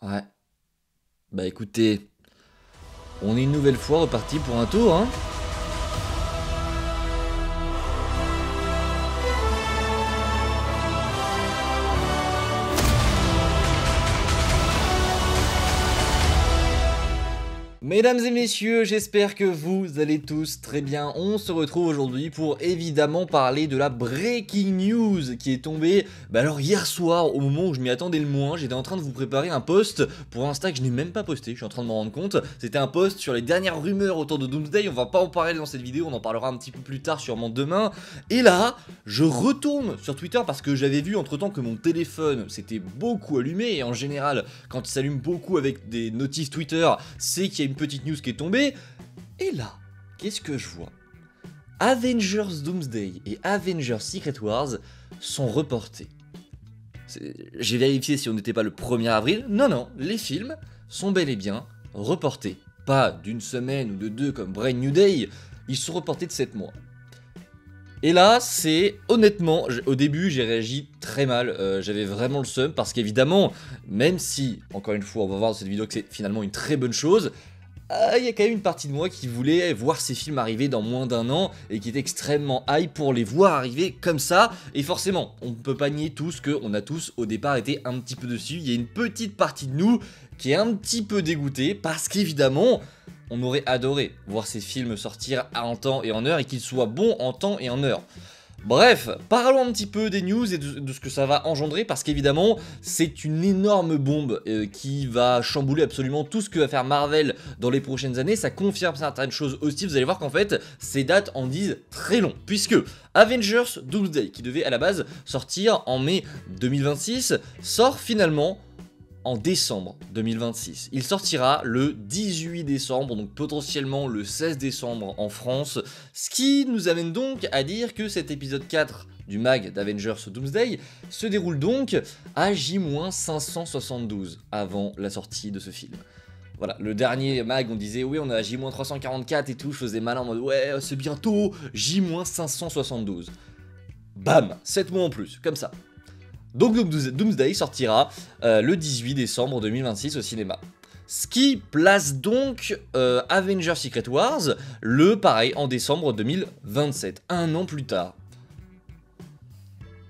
Ouais. Bah écoutez, on est une nouvelle fois reparti pour un tour, hein. Mesdames et messieurs, j'espère que vous allez tous très bien. On se retrouve aujourd'hui pour évidemment parler de la breaking news qui est tombée alors hier soir au moment où je m'y attendais le moins. J'étais en train de vous préparer un post pour Insta que je n'ai même pas posté, je suis en train de m'en rendre compte. C'était un post sur les dernières rumeurs autour de Doomsday, on va pas en parler dans cette vidéo, on en parlera un petit peu plus tard, sûrement demain. Et là, je retourne sur Twitter parce que j'avais vu entre temps que mon téléphone s'était beaucoup allumé et en général, quand il s'allume beaucoup avec des notifs Twitter, c'est qu'il y a une petite news qui est tombée. Et là, qu'est-ce que je vois? Avengers Doomsday et Avengers Secret Wars sont reportés. J'ai vérifié si on n'était pas le 1er avril. Non, non, les films sont bel et bien reportés. Pas d'une semaine ou de deux comme Brand New Day, ils sont reportés de 7 mois. Et là, c'est honnêtement, au début j'ai réagi très mal, j'avais vraiment le seum parce qu'évidemment, même si, encore une fois, on va voir dans cette vidéo que c'est finalement une très bonne chose, il y a quand même une partie de moi qui voulait voir ces films arriver dans moins d'un an et qui était extrêmement hype pour les voir arriver comme ça. Et forcément, on ne peut pas nier tous qu'on a tous au départ été un petit peu dessus. Il y a une petite partie de nous qui est un petit peu dégoûtée parce qu'évidemment, on aurait adoré voir ces films sortir en temps et en heure et qu'ils soient bons en temps et en heure. Bref, parlons un petit peu des news et de ce que ça va engendrer parce qu'évidemment c'est une énorme bombe qui va chambouler absolument tout ce que va faire Marvel dans les prochaines années. Ça confirme certaines choses aussi, vous allez voir qu'en fait ces dates en disent très long puisque Avengers Doomsday qui devait à la base sortir en mai 2026 sort finalement en décembre 2026. Il sortira le 18 décembre, donc potentiellement le 16 décembre en France, ce qui nous amène donc à dire que cet épisode 4 du mag d'Avengers Doomsday se déroule donc à J-572 avant la sortie de ce film. Voilà, le dernier mag, on disait oui, on est à J-344 et tout, je faisais malin en mode ouais, c'est bientôt J-572. Bam, 7 mois en plus, comme ça. Donc Doomsday sortira le 18 décembre 2026 au cinéma. Ce qui place donc Avengers Secret Wars pareil en décembre 2027, un an plus tard.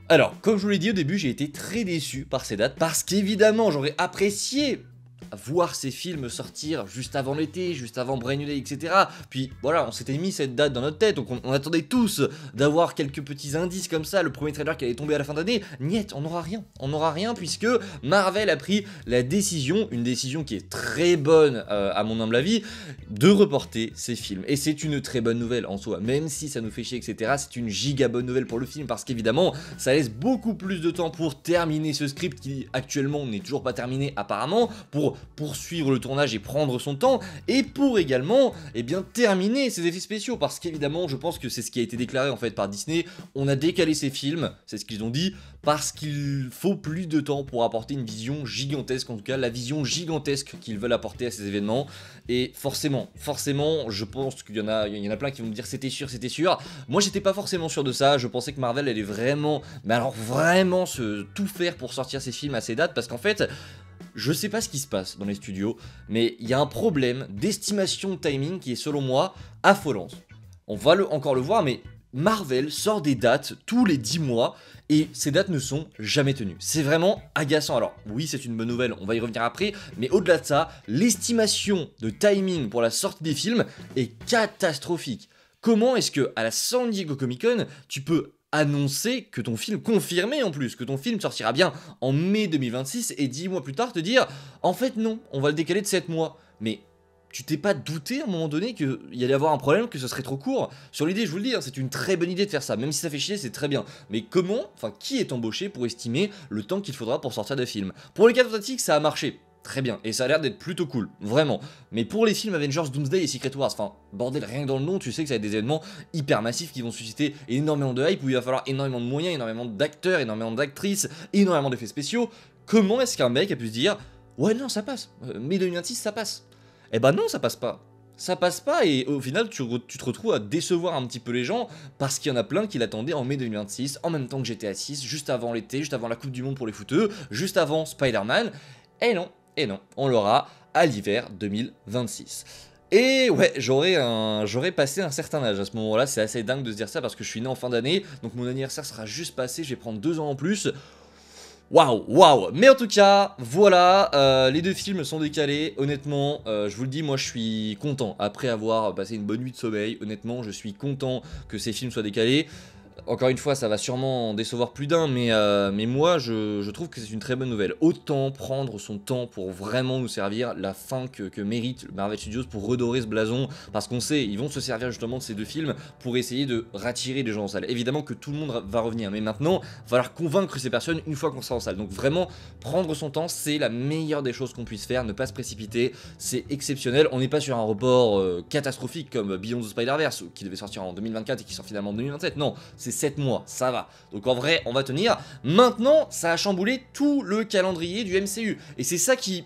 Alors, comme je vous l'ai dit au début, j'ai été très déçu par ces dates parce qu'évidemment j'aurais apprécié voir ces films sortir juste avant l'été, juste avant Brand New Day, etc. Puis voilà, on s'était mis cette date dans notre tête, donc on attendait tous d'avoir quelques petits indices comme ça, le premier trailer qui allait tomber à la fin d'année. Niet, on n'aura rien puisque Marvel a pris la décision, une décision qui est très bonne à mon humble avis, de reporter ces films. Et c'est une très bonne nouvelle en soi, même si ça nous fait chier, etc. C'est une giga bonne nouvelle pour le film parce qu'évidemment, ça laisse beaucoup plus de temps pour terminer ce script qui actuellement n'est toujours pas terminé apparemment, pour poursuivre le tournage et prendre son temps, et pour également terminer ses effets spéciaux, parce qu'évidemment je pense que c'est ce qui a été déclaré en fait par Disney, on a décalé ces films, c'est ce qu'ils ont dit, parce qu'il faut plus de temps pour apporter une vision gigantesque, en tout cas la vision gigantesque qu'ils veulent apporter à ces événements, et forcément, je pense qu'il y en a plein qui vont me dire c'était sûr, moi j'étais pas forcément sûr de ça, je pensais que Marvel allait vraiment, mais alors vraiment tout faire pour sortir ces films à ces dates, parce qu'en fait, je sais pas ce qui se passe dans les studios, mais il y a un problème d'estimation de timing qui est selon moi affolant. On va encore le voir, mais Marvel sort des dates tous les 10 mois et ces dates ne sont jamais tenues. C'est vraiment agaçant. Alors oui, c'est une bonne nouvelle, on va y revenir après, mais au-delà de ça, l'estimation de timing pour la sortie des films est catastrophique. Comment est-ce que à la San Diego Comic Con, tu peux annoncer que ton film, confirmé en plus, que ton film sortira bien en mai 2026 et 10 mois plus tard te dire en fait non, on va le décaler de 7 mois. Mais tu t'es pas douté à un moment donné qu'il y allait avoir un problème, que ce serait trop court? Sur l'idée, je vous le dis, hein, c'est une très bonne idée de faire ça, même si ça fait chier, c'est très bien. Mais comment, qui est embauché pour estimer le temps qu'il faudra pour sortir de film? Pour les cas authentiques, ça a marché. Très bien, et ça a l'air d'être plutôt cool, vraiment. Mais pour les films Avengers Doomsday et Secret Wars, bordel, rien que dans le nom, tu sais que ça va être des événements hyper massifs qui vont susciter énormément de hype, où il va falloir énormément de moyens, énormément d'acteurs, énormément d'actrices, énormément d'effets spéciaux. Comment est-ce qu'un mec a pu se dire ouais non, ça passe, mai 2026 ça passe? Eh ben non, ça passe pas. Ça passe pas, et au final tu te retrouves à décevoir un petit peu les gens parce qu'il y en a plein qui l'attendaient en mai 2026, en même temps que GTA 6, juste avant l'été, juste avant la Coupe du Monde pour les footeux, juste avant Spider-Man. Et non, Et non, on l'aura à l'hiver 2026. Et ouais, j'aurais passé un certain âge à ce moment-là, c'est assez dingue de se dire ça parce que je suis né en fin d'année, donc mon anniversaire sera juste passé, je vais prendre 2 ans en plus. Waouh, waouh. Mais en tout cas, voilà, les 2 films sont décalés, honnêtement, je vous le dis, moi je suis content, après avoir passé une bonne nuit de sommeil, honnêtement, je suis content que ces films soient décalés. Encore une fois, ça va sûrement décevoir plus d'un, mais moi, je trouve que c'est une très bonne nouvelle. Autant prendre son temps pour vraiment nous servir la fin que mérite Marvel Studios pour redorer ce blason, parce qu'on sait, ils vont se servir justement de ces 2 films pour essayer de rattirer les gens en salle. Évidemment que tout le monde va revenir, mais maintenant, il va falloir convaincre ces personnes une fois qu'on sera en salle. Donc vraiment, prendre son temps, c'est la meilleure des choses qu'on puisse faire, ne pas se précipiter, c'est exceptionnel. On n'est pas sur un report catastrophique comme Beyond the Spider-Verse, qui devait sortir en 2024 et qui sort finalement en 2027, non, c'est 7 mois, ça va. Donc en vrai, on va tenir. Maintenant, ça a chamboulé tout le calendrier du MCU. Et c'est ça qui...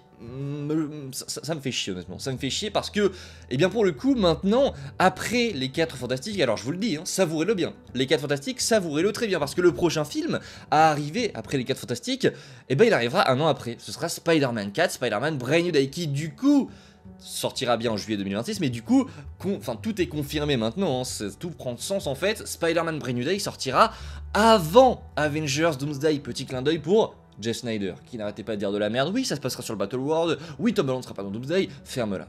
ça me fait chier honnêtement, ça me fait chier parce que, eh bien pour le coup, maintenant, après les 4 Fantastiques, alors je vous le dis, hein, savourez-le bien. Les 4 Fantastiques, savourez-le très bien, parce que le prochain film à arriver après les 4 Fantastiques, eh ben il arrivera un an après. Ce sera Spider-Man 4, Spider-Man Brand New Day, qui du coup... sortira bien en juillet 2026, mais du coup, tout est confirmé maintenant, hein, tout prend sens en fait. Spider-Man Brand New Day sortira avant Avengers Doomsday, petit clin d'œil pour Jeff Snyder, qui n'arrêtait pas de dire de la merde, oui ça se passera sur le Battle World, oui Tom Holland sera pas dans Doomsday, ferme-la.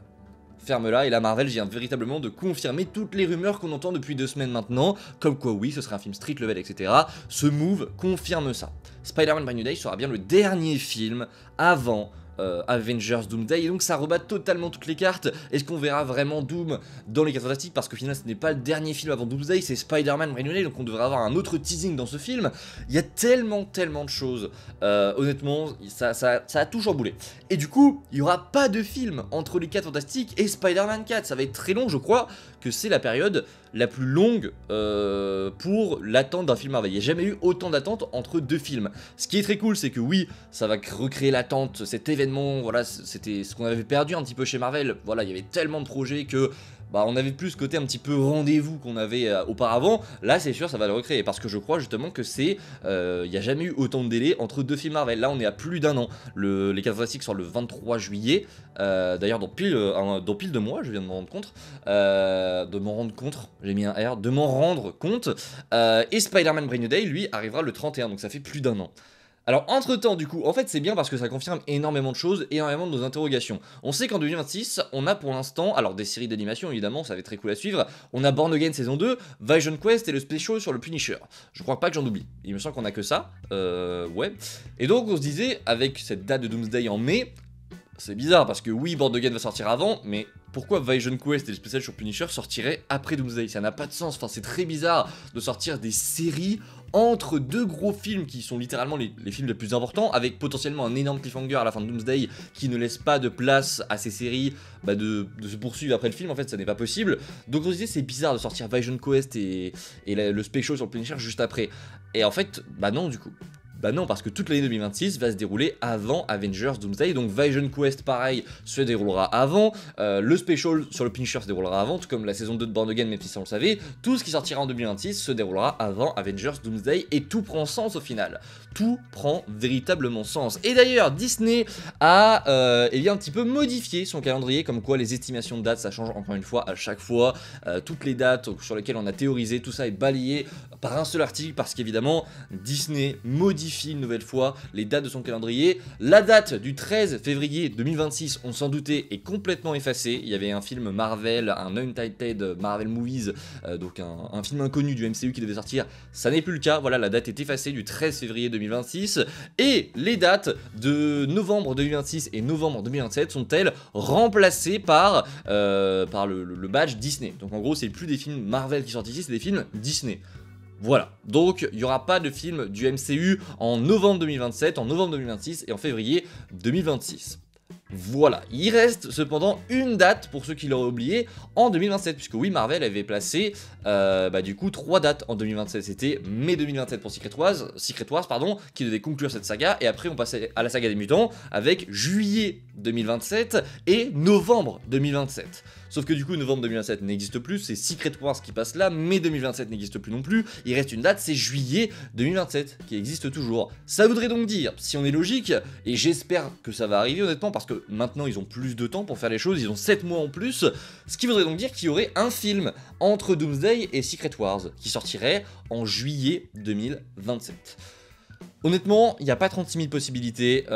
Ferme-la, et la Marvel vient véritablement de confirmer toutes les rumeurs qu'on entend depuis 2 semaines maintenant, comme quoi oui, ce sera un film street level, etc. Ce move confirme ça. Spider-Man Brand New Day sera bien le dernier film avant Avengers Doomsday, et donc ça rebat totalement toutes les cartes. Est-ce qu'on verra vraiment Doom dans les 4 Fantastiques, parce qu'au final ce n'est pas le dernier film avant Doomsday, c'est Spider-Man Brand New Day, donc on devrait avoir un autre teasing dans ce film. Il y a tellement de choses, honnêtement ça a tout chamboulé. Et du coup il n'y aura pas de film entre les 4 Fantastiques et Spider-Man 4, ça va être très long. Je crois que c'est la période la plus longue pour l'attente d'un film Marvel. Il n'y a jamais eu autant d'attente entre 2 films. Ce qui est très cool, c'est que oui, ça va recréer l'attente, cet événement, voilà, c'était ce qu'on avait perdu un petit peu chez Marvel. Voilà, il y avait tellement de projets que... bah on avait plus ce côté un petit peu rendez-vous qu'on avait auparavant. Là c'est sûr ça va le recréer, parce que je crois justement que c'est... il n'y a jamais eu autant de délai entre 2 films Marvel. Là on est à plus d'1 an. Les 4 Fantastiques sort le 23 juillet. D'ailleurs dans pile 2 mois, je viens de m'en rendre compte. J'ai mis un R, de m'en rendre compte. Et Spider-Man Brand New Day lui arrivera le 31, donc ça fait plus d'1 an. Alors entre temps du coup, en fait c'est bien parce que ça confirme énormément de choses, énormément de nos interrogations. On sait qu'en 2026, on a pour l'instant, alors des séries d'animation évidemment, ça va être très cool à suivre, on a Born Again saison 2, Vision Quest et le special sur le Punisher. Je crois pas que j'en oublie, il me semble qu'on a que ça, ouais. Et donc on se disait, avec cette date de Doomsday en mai, c'est bizarre parce que oui, Born Again va sortir avant, mais pourquoi Vision Quest et le spécial sur Punisher sortiraient après Doomsday? Ça n'a pas de sens, enfin c'est très bizarre de sortir des séries entre 2 gros films qui sont littéralement les films les plus importants, avec potentiellement un énorme cliffhanger à la fin de Doomsday qui ne laisse pas de place à ces séries de se poursuivre après le film. En fait ça n'est pas possible, donc on se disait c'est bizarre de sortir Vision Quest et le special sur le Punisher juste après, et en fait bah non du coup. Bah non, parce que toute l'année 2026 va se dérouler avant Avengers Doomsday, donc Vision Quest pareil se déroulera avant, le special sur le Punisher se déroulera avant, tout comme la saison 2 de Born Again, même si ça on le savait, tout ce qui sortira en 2026 se déroulera avant Avengers Doomsday, et tout prend sens au final. Tout prend véritablement sens. Et d'ailleurs, Disney a eh bien, un petit peu modifié son calendrier, comme quoi les estimations de dates, ça change encore une fois à chaque fois, toutes les dates sur lesquelles on a théorisé, tout ça est balayé par un seul article, parce qu'évidemment, Disney modifie une nouvelle fois les dates de son calendrier. La date du 13 février 2026, on s'en doutait, est complètement effacée. Il y avait un film Marvel, un Untitled Marvel Movies, donc un film inconnu du MCU qui devait sortir. Ça n'est plus le cas, voilà, la date est effacée du 13 février 2026. Et les dates de novembre 2026 et novembre 2027 sont-elles remplacées par le badge Disney. Donc en gros, c'est plus des films Marvel qui sortent ici, c'est des films Disney. Voilà, donc il n'y aura pas de film du MCU en novembre 2027, en novembre 2026 et en février 2026. Voilà, il reste cependant une date pour ceux qui l'auraient oublié en 2027, puisque oui, Marvel avait placé du coup 3 dates en 2027. C'était mai 2027 pour Secret Wars, pardon, qui devait conclure cette saga, et après on passait à la saga des mutants avec juillet 2027 et novembre 2027. Sauf que du coup, novembre 2027 n'existe plus, c'est Secret Wars qui passe là, mai 2027 n'existe plus non plus, il reste une date, c'est juillet 2027 qui existe toujours. Ça voudrait donc dire, si on est logique, et j'espère que ça va arriver honnêtement, parce que maintenant ils ont plus de temps pour faire les choses, ils ont 7 mois en plus, ce qui voudrait donc dire qu'il y aurait un film entre Doomsday et Secret Wars qui sortirait en juillet 2027. Honnêtement, il n'y a pas 36 000 possibilités.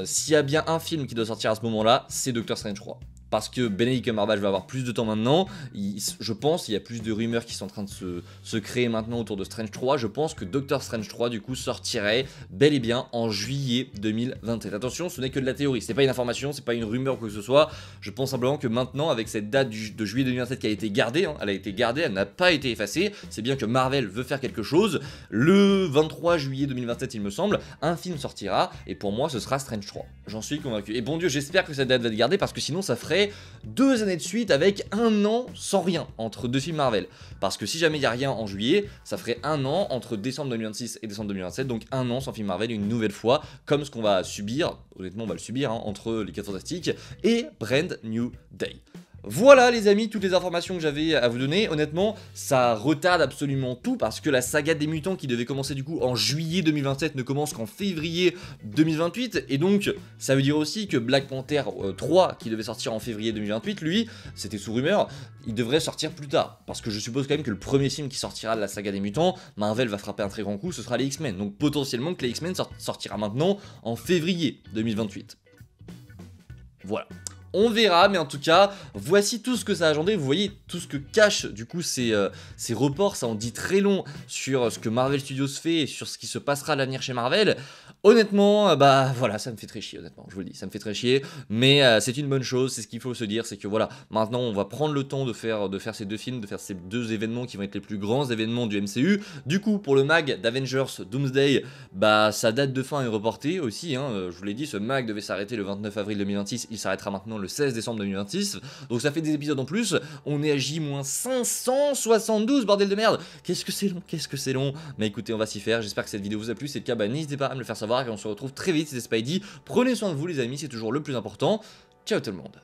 S'il y a bien un film qui doit sortir à ce moment-là, c'est Doctor Strange 3. Parce que Benedict Cumberbatch va avoir plus de temps maintenant. Je pense, il y a plus de rumeurs qui sont en train de se créer maintenant autour de Strange 3. Je pense que Doctor Strange 3 du coup sortirait bel et bien en juillet 2027. Attention, ce n'est que de la théorie, c'est pas une information, c'est pas une rumeur ou quoi que ce soit. Je pense simplement que maintenant, avec cette date de juillet 2027 qui a été gardée, elle a été gardée, elle n'a pas été effacée. C'est bien que Marvel veut faire quelque chose. Le 23 juillet 2027, il me semble, un film sortira et pour moi, ce sera Strange 3. J'en suis convaincu. Et bon Dieu, j'espère que cette date va être gardée parce que sinon, ça ferait 2 années de suite avec un an sans rien entre deux films Marvel. Parce que si jamais il n'y a rien en juillet, ça ferait un an entre décembre 2026 et décembre 2027, donc un an sans film Marvel une nouvelle fois, comme ce qu'on va subir, honnêtement on va le subir, entre les 4 Fantastiques et Brand New Day. Voilà les amis, toutes les informations que j'avais à vous donner. Honnêtement, ça retarde absolument tout parce que la saga des mutants qui devait commencer du coup en juillet 2027 ne commence qu'en février 2028. Et donc, ça veut dire aussi que Black Panther 3 qui devait sortir en février 2028, lui, c'était sous rumeur, il devrait sortir plus tard. Parce que je suppose quand même que le premier film qui sortira de la saga des mutants, Marvel va frapper un très grand coup, ce sera les X-Men. Donc potentiellement que les X-Men sortira maintenant en février 2028. Voilà. On verra, mais en tout cas, voici tout ce que ça a engendré. Vous voyez tout ce que cachent du coup ces reports, ça en dit très long sur ce que Marvel Studios fait et sur ce qui se passera à l'avenir chez Marvel. Honnêtement, bah voilà, ça me fait très chier, honnêtement, je vous le dis, ça me fait très chier, mais c'est une bonne chose, c'est ce qu'il faut se dire, c'est que voilà, maintenant on va prendre le temps de faire ces 2 films, de faire ces 2 événements qui vont être les plus grands événements du MCU. Du coup, pour le mag d'Avengers Doomsday, bah sa date de fin est reportée aussi, je vous l'ai dit, ce mag devait s'arrêter le 29 avril 2026, il s'arrêtera maintenant le 16 décembre 2026, donc ça fait des épisodes en plus, on est à J-572, bordel de merde, qu'est-ce que c'est long, mais écoutez, on va s'y faire, j'espère que cette vidéo vous a plu, si c'est le cas, bah n'hésitez pas à me le faire savoir, et on se retrouve très vite, c'était Spidey, prenez soin de vous les amis, c'est toujours le plus important, ciao tout le monde.